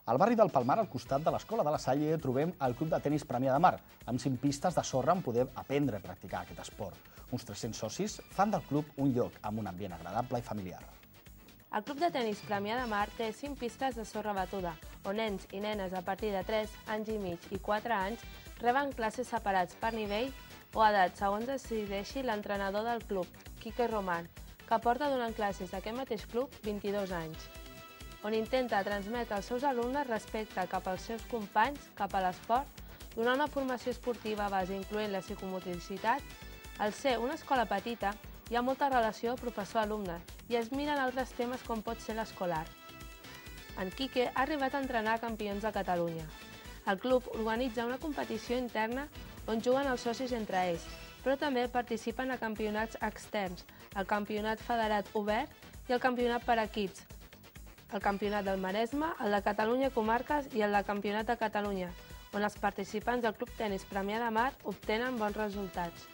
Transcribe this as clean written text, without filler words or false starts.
Al barri del Palmar, al costat de l'Escola de la Salle, trobem el Club de Tenis Premià de Mar, amb 5 pistes de sorra on poder aprendre a practicar aquest esport. Uns 300 socis fan del club un lloc amb un ambient agradable i familiar. El Club de Tenis Premià de Mar té 5 pistes de sorra batuda, on nens i nenes a partir de 3 anys i mig i 4 anys reben classes separats per nivell o edat, segons decideixi l'entrenador del club, Quique Román, que porta donant classes d'aquest mateix club 22 anys, on intenta transmetre als seus alumnes respecte cap als seus companys, cap a l'esport, donar una formació esportiva a base incloent la psicomotricitat. Al ser una escola petita, hi ha molta relació professor-alumne i es miren altres temes com pot ser l'escolar. En Quique ha arribat a entrenar campions de Catalunya. El club organitza una competició interna on juguen els socis entre ells, però també participen a campionats externs, el campionat federat obert i el campionat per equips, el campionat del Maresme, el de Catalunya Comarques i el de Campionat de Catalunya, on els participants del Club Tenis Premià de Mar obtenen bons resultats.